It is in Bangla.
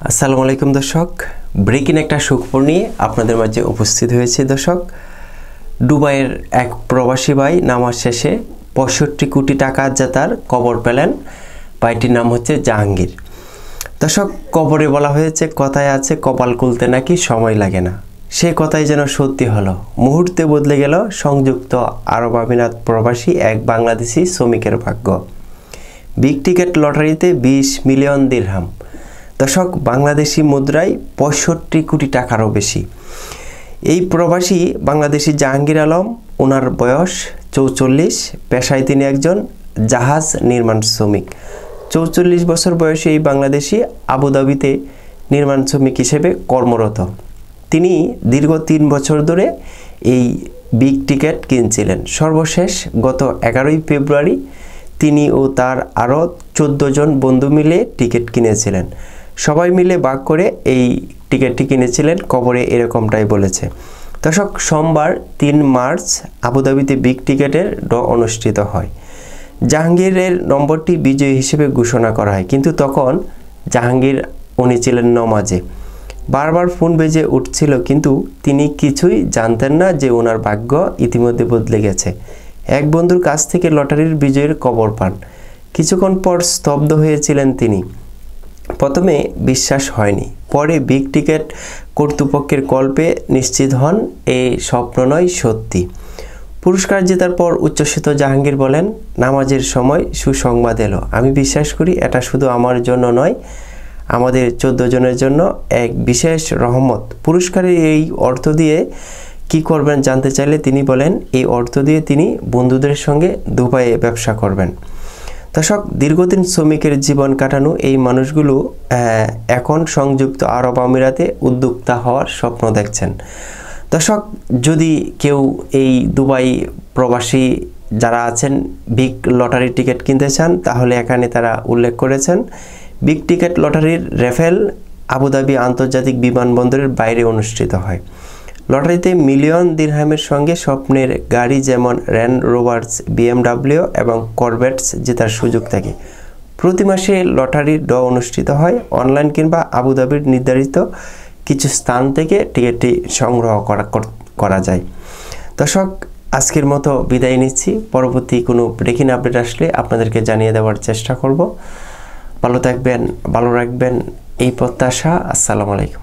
আসসালামু আলাইকুম দর্শক, ব্রেকিং একটা সুখবর নিয়ে আপনাদের মাঝে উপস্থিত হয়েছে। দর্শক, দুবাইয়ের এক প্রবাসী ভাই নামাজ শেষে 65 কোটি টাকা জেতার কবর পেলেন। ভাইটির নাম হচ্ছে জাহাঙ্গীর। দর্শক, কবরে বলা হয়েছে, কথায় আছে কপাল খুলতে নাকি সময় লাগে না। সেই কথাই যেন সত্যি হলো। মুহূর্তে বদলে গেল সংযুক্ত আরব আমিরাত প্রবাসী এক বাংলাদেশি শ্রমিকের ভাগ্য। বিগ টিকেট লটারিতে 20 মিলিয়ন দিরহাম। দর্শক, বাংলাদেশি মুদ্রায় 65 কোটি টাকারও বেশি। এই প্রবাসী বাংলাদেশি জাহাঙ্গীর আলম, ওনার বয়স 44, পেশায় তিনি একজন জাহাজ নির্মাণ শ্রমিক। 44 বছর বয়সে এই বাংলাদেশি আবুধাবিতে নির্মাণ শ্রমিক হিসেবে কর্মরত। তিনি দীর্ঘ 3 বছর ধরে এই বিগ টিকেট কিনছিলেন। সর্বশেষ গত 11 ফেব্রুয়ারি তিনি ও তার আরও 14 জন বন্ধু মিলে টিকিট কিনেছিলেন। সবাই মিলে ভাগ করে এই টিকিটটি কিনেছিলেন। কবরে এরকমটাই বলেছে। দর্শক, সোমবার 3 মার্চ আবুধাবিতে বিগ টিকেটের ড্র অনুষ্ঠিত হয়। জাহাঙ্গীরের নম্বরটি বিজয়ী হিসেবে ঘোষণা করা হয়, কিন্তু তখন জাহাঙ্গীর উনি ছিলেন নামাজে। বারবার ফোন বেজে উঠছিল, কিন্তু তিনি কিছুই জানতেন না যে ওনার ভাগ্য ইতিমধ্যে বদলে গেছে। এক বন্ধুর কাছ থেকে লটারির বিজয়ের খবর পান। কিছুক্ষণ পর স্তব্ধ হয়েছিলেন তিনি। প্রথমে বিশ্বাস হয়নি, পরে বিগ টিকেট কর্তৃপক্ষের কল্পে নিশ্চিত হন এই স্বপ্ন নয়, সত্যি। পুরস্কার জেতার পর উচ্ছ্বসিত জাহাঙ্গীর বলেন, নামাজের সময় সুসংবাদ এলো। আমি বিশ্বাস করি এটা শুধু আমার জন্য নয়, আমাদের 14 জনের জন্য এক বিশেষ রহমত। পুরস্কারের এই অর্থ দিয়ে কি করবেন জানতে চাইলে তিনি বলেন, এই অর্থ দিয়ে তিনি বন্ধুদের সঙ্গে দুবাইয়ে ব্যবসা করবেন। দর্শক, দীর্ঘদিন শ্রমিকের জীবন কাটানো এই মানুষগুলো এখন সংযুক্ত আরব আমিরাতে উদ্যোক্তা হওয়ার স্বপ্ন দেখছেন। দর্শক, যদি কেউ এই দুবাই প্রবাসী যারা আছেন বিগ লটারির টিকিট কিনতে চান, তাহলে এখানে তারা উল্লেখ করেছেন বিগ টিকেট লটারির রেফেল আবুধাবি আন্তর্জাতিক বিমানবন্দরের বাইরে অনুষ্ঠিত হয়। লটারিতে মিলিয়ন দিরহামের সঙ্গে স্বপ্নের গাড়ি যেমন রেঞ্জ রোভার্স, BMW এবং করভেটস জেতার সুযোগ থাকে। প্রতি মাসে লটারির ড্র অনুষ্ঠিত হয়। অনলাইন কিংবা আবুধাবির নির্ধারিত কিছু স্থান থেকে টিকিটটি সংগ্রহ করা যায়। দর্শক, আজকের মতো বিদায় নিচ্ছি। পরবর্তী কোনো ব্রেকিং আপডেট আসলে আপনাদেরকে জানিয়ে দেওয়ার চেষ্টা করব। ভালো থাকবেন, ভালো রাখবেন এই প্রত্যাশা। আসসালামু আলাইকুম।